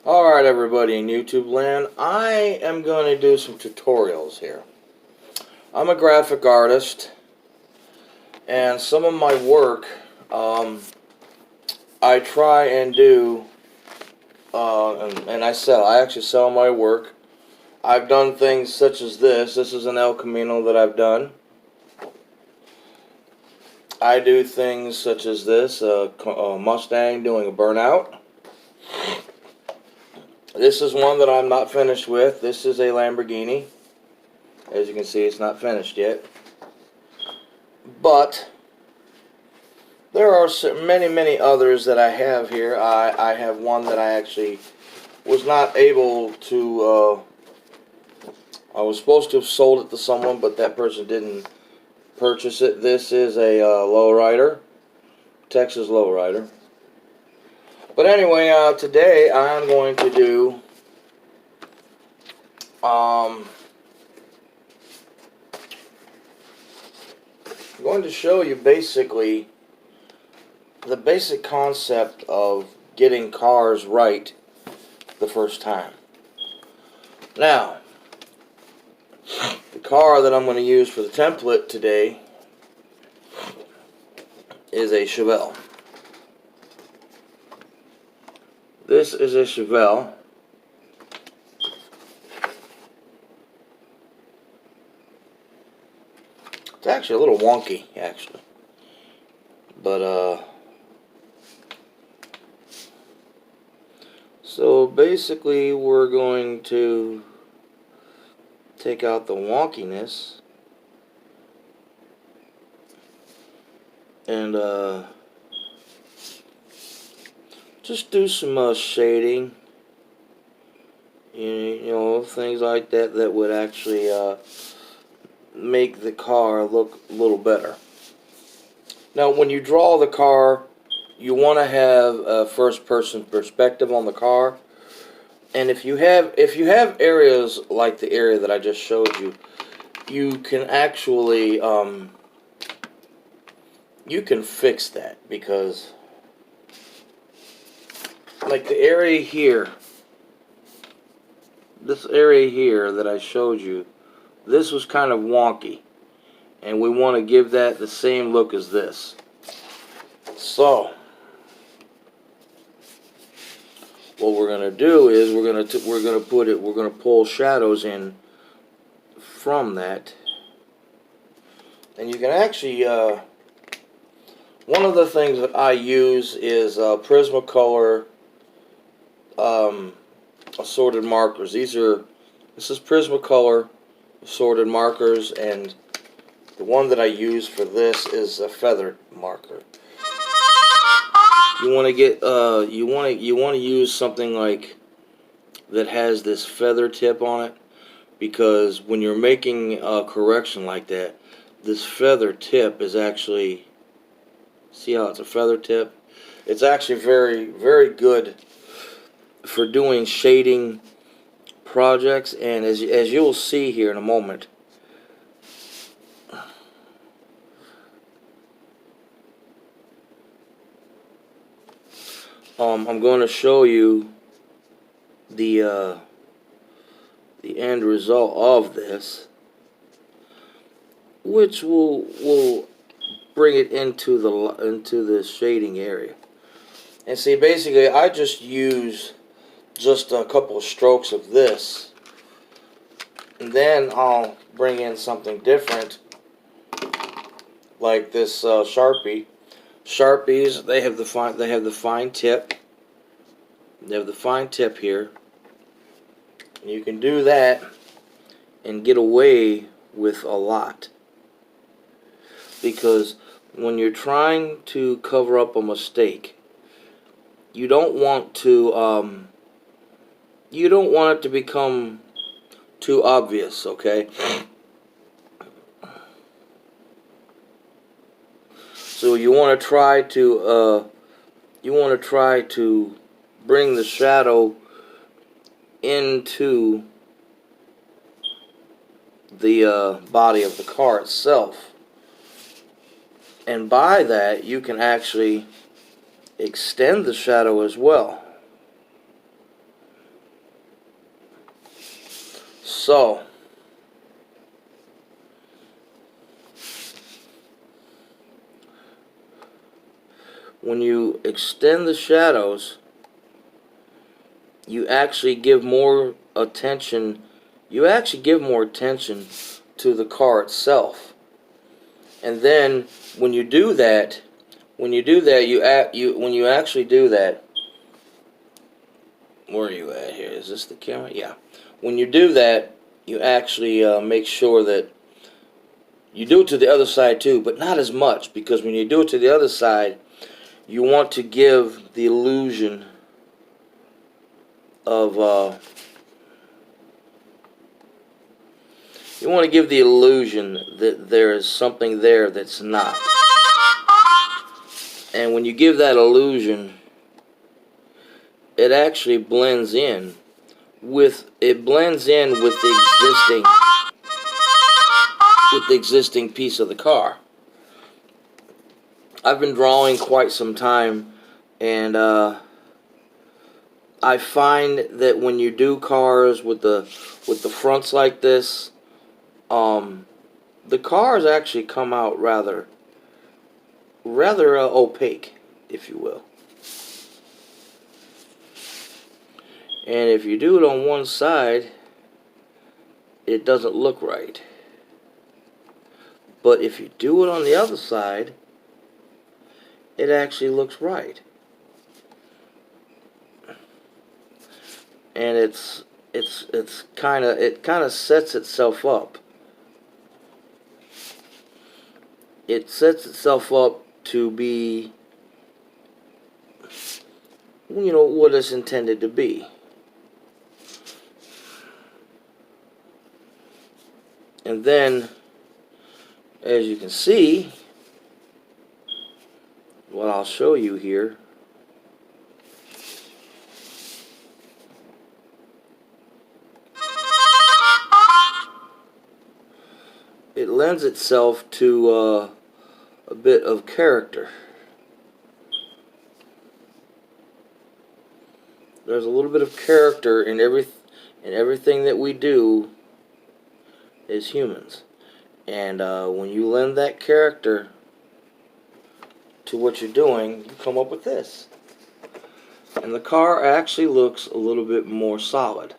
Alright everybody in YouTube land, I am going to do some tutorials here. I'm a graphic artist, and some of my work, I try and do, and I actually sell my work. I've done things such as this. This is an El Camino that I've done. I do things such as this, a Mustang doing a burnout. This is one that I'm not finished with. This is a Lamborghini. As you can see, it's not finished yet. But there are many others that I have here. I have one that I actually was not able to, I was supposed to have sold it to someone, but that person didn't purchase it. This is a lowrider, Texas lowrider. But anyway, today I'm going to do I'm going to show you basically the basic concept of getting cars right the first time. Now, the car that I'm going to use for the template today is a Chevelle. This is a Chevelle. It's actually a little wonky, actually. But, so basically we're going to take out the wonkiness and, just do some, shading. You know, things like that that would actually, make the car look a little better. Now, when you draw the car, you want to have a first-person perspective on the car, and if you have areas like the area that I just showed you, you can actually you can fix that, because like the area here, this area here that I showed you, this was kind of wonky, and we want to give that the same look as this. So what we're going to do is we're going to pull shadows in from that, and you can actually one of the things that I use is Prismacolor assorted markers. This is Prismacolor assorted markers, and the one that I use for this is a feathered marker. You want to get you want to use something like that has this feather tip on it, because when you're making a correction like that, this feather tip is actually, see how it's a feather tip? It's actually very good for doing shading projects, and as you'll see here in a moment, I'm going to show you the end result of this, which will bring it into the shading area. And see, basically, I just use just a couple of strokes of this, and then I'll bring in something different, like this Sharpie. Sharpies, they have the fine tip. They have the fine tip here. And you can do that and get away with a lot, because when you're trying to cover up a mistake, you don't want it to become too obvious, okay? So you want to try to bring the shadow into the body of the car itself, and by that you can actually extend the shadow as well. So, when you extend the shadows, you actually give more attention. You actually give more attention to the car itself. And then when you do that, when you actually do that, where are you at here? Is this the camera? Yeah. When you do that, you actually make sure that you do it to the other side too, but not as much, because when you do it to the other side, you want to give the illusion of that there is something there that's not. And when you give that illusion, it actually blends in with the existing piece of the car. I've been drawing quite some time, and I find that when you do cars with the fronts like this, the cars actually come out rather opaque, if you will. And if you do it on one side, it doesn't look right. But if you do it on the other side, it actually looks right. And it kind of sets itself up. It sets itself up to be, what it's intended to be. And then, as you can see, what I'll show you here, it lends itself to a bit of character. There's a little bit of character in everything that we do as humans. And when you lend that character to what you're doing, you come up with this. And the car actually looks a little bit more solid.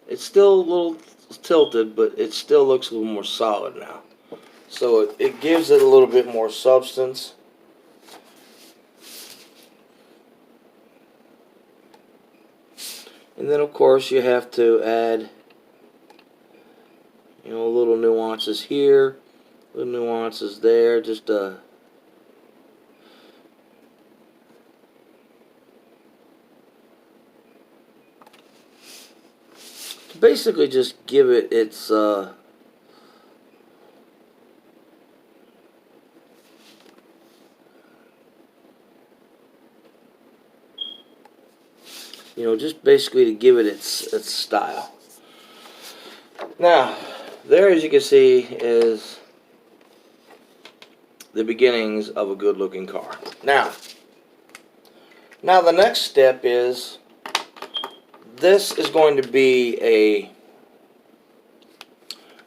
It's still a little tilted, but it still looks a little more solid now. So it gives it a little bit more substance. And then of course you have to add, little nuances here, little nuances there, just to basically just give it its just basically to give it its style. Now, there, as you can see, is the beginnings of a good-looking car. Now the next step is, this is going to be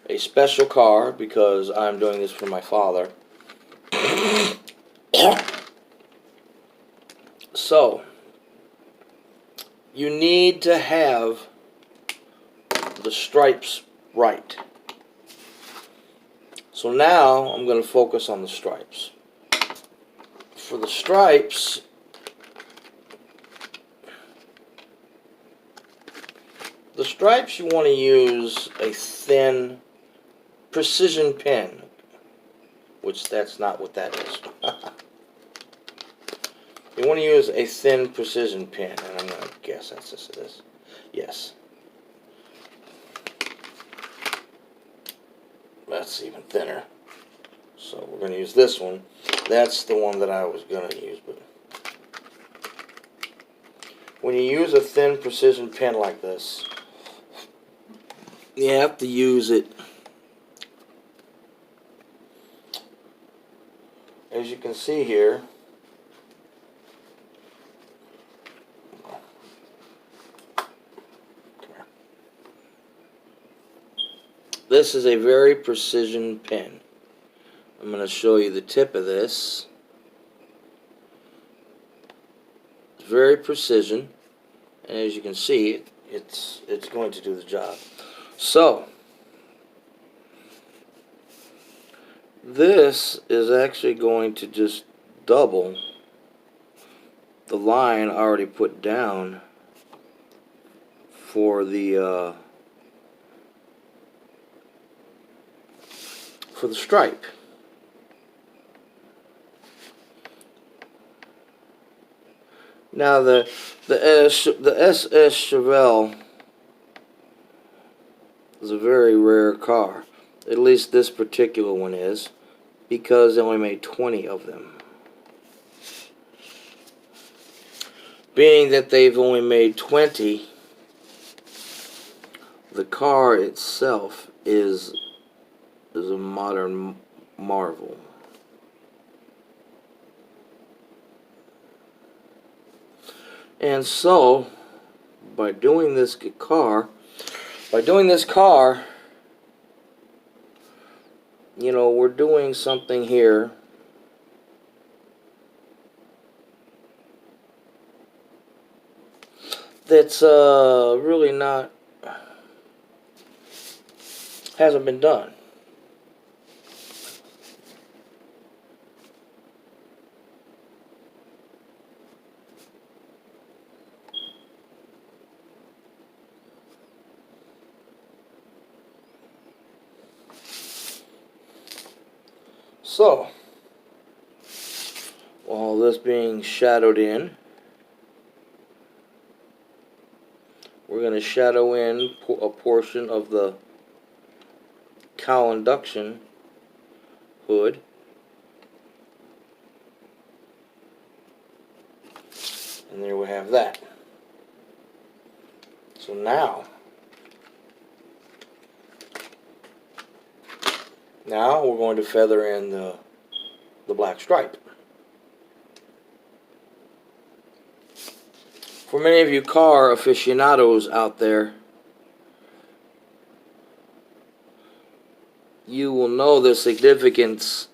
a special car, because I'm doing this for my father. So, you need to have the stripes right. So now I'm going to focus on the stripes. For the stripes, you want to use a thin precision pen, which that's not what that is. You want to use a thin precision pen, and I'm going to guess that's this. Yes. That's even thinner. So we're going to use this one. That's the one that I was going to use. But when you use a thin precision pen like this, you have to use it, as you can see here, this is a very precision pen. I'm going to show you the tip of this. It's very precision, and as you can see, it's going to do the job. So this is actually going to just double the line already put down for the stripe. Now the SS Chevelle is a very rare car. At least this particular one is, because they only made 20 of them. Being that they've only made 20, the car itself is a modern marvel. And so, by doing this car, you know, we're doing something here that's really not, hasn't been done. So, all this being shadowed in, we're going to shadow in a portion of the cowl induction hood. And there we have that. So now we're going to feather in the black stripe. For many of you car aficionados out there, you will know the significance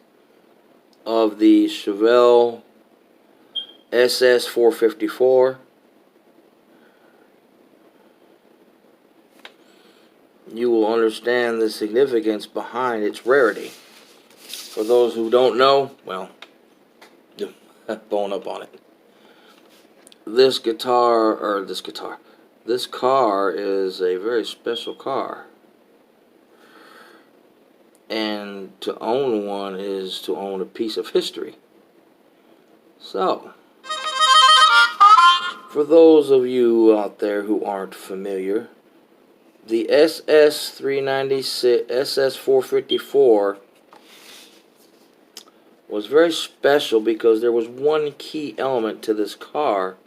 of the Chevelle SS 454. You will understand the significance behind its rarity. For those who don't know, well, bone up on it. This car is a very special car. And to own one is to own a piece of history. So, for those of you out there who aren't familiar, the SS 396, SS 454 was very special because there was one key element to this car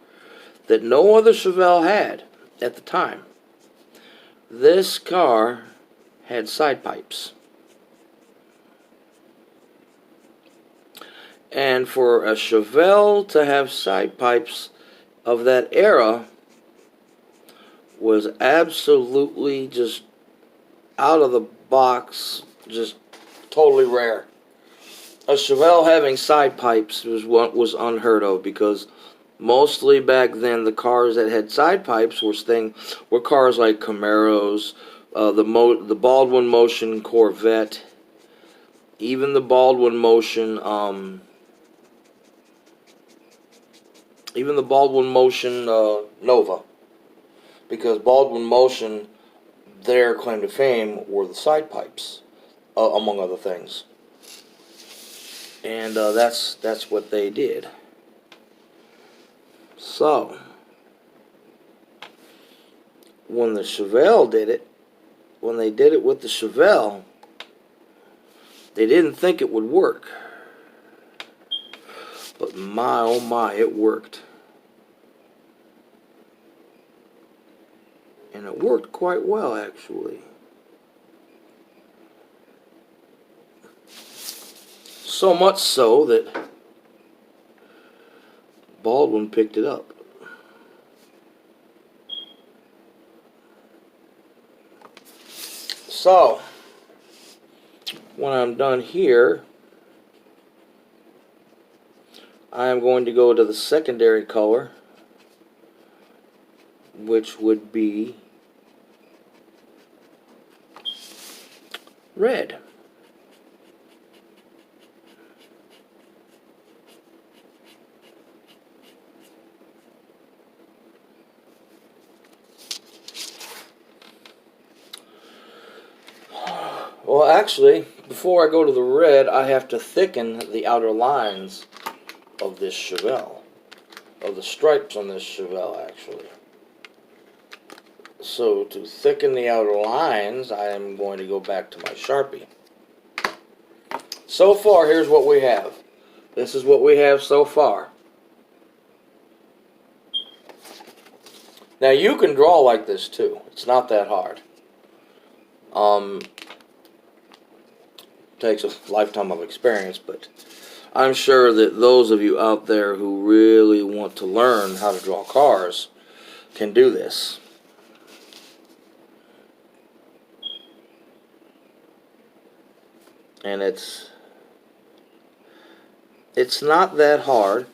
that no other Chevelle had at the time. This car had side pipes. And for a Chevelle to have side pipes of that era was absolutely just out of the box, just totally rare. A Chevelle having side pipes was what was unheard of, because mostly back then the cars that had side pipes were cars like Camaros, the Baldwin Motion Corvette, even the Baldwin Motion Nova, because Baldwin Motion, their claim to fame were the side pipes, among other things. And that's what they did. So, when the Chevelle did it, when they did it with the Chevelle, they didn't think it would work. But my, oh my, it worked. And it worked quite well, actually. So much so that Baldwin picked it up. So, when I'm done here, I am going to go to the secondary color, which would be red. Well, actually, before I go to the red, I have to thicken the outer lines of this Chevelle, of the stripes on this Chevelle, actually. So, to thicken the outer lines, I am going to go back to my Sharpie. So far, here's what we have. This is what we have so far. Now, you can draw like this, too. It's not that hard. Takes a lifetime of experience, but I'm sure that those of you out there who really want to learn how to draw cars can do this. And it's not that hard.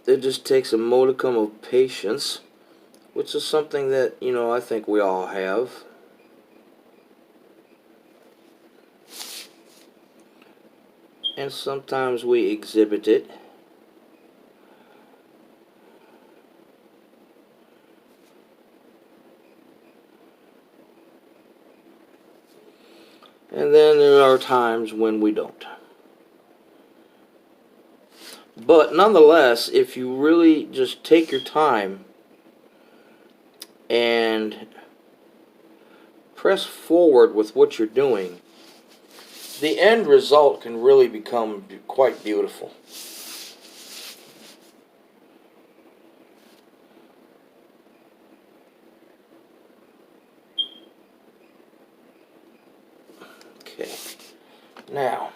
It just takes a modicum of patience, which is something that, you know, I think we all have. And sometimes we exhibit it. And then there are times when we don't. But nonetheless, if you really just take your time and press forward with what you're doing, the end result can really become quite beautiful. Okay, now,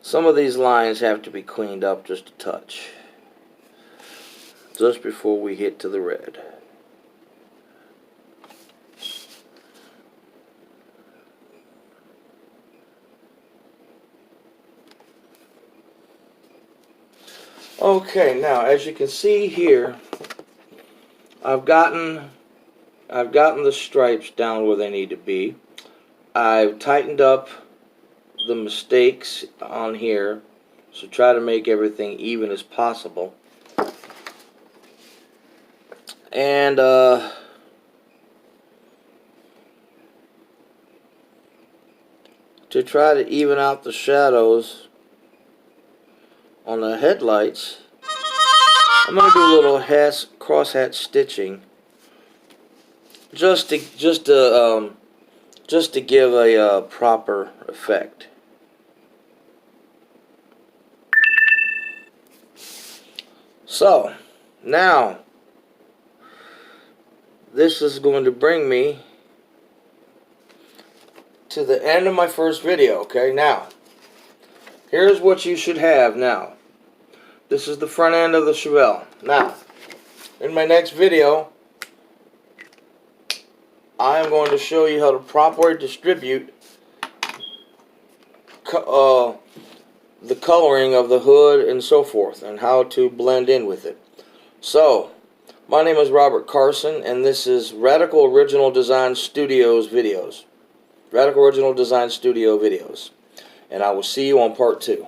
some of these lines have to be cleaned up just a touch, just before we hit to the red. Okay, now as you can see here, I've gotten the stripes down where they need to be. I've tightened up the mistakes on here, so try to make everything even as possible. And to try to even out the shadows on the headlights, I'm going to do a little crosshatch stitching, just to give a proper effect. So now this is going to bring me to the end of my first video. Okay, now here's what you should have now. This is the front end of the Chevelle. Now, in my next video, I am going to show you how to properly distribute the coloring of the hood and so forth, and how to blend in with it. So, my name is Robert Carson, and this is Radical Original Design Studios videos. Radical Original Design Studio videos. And I will see you on part 2.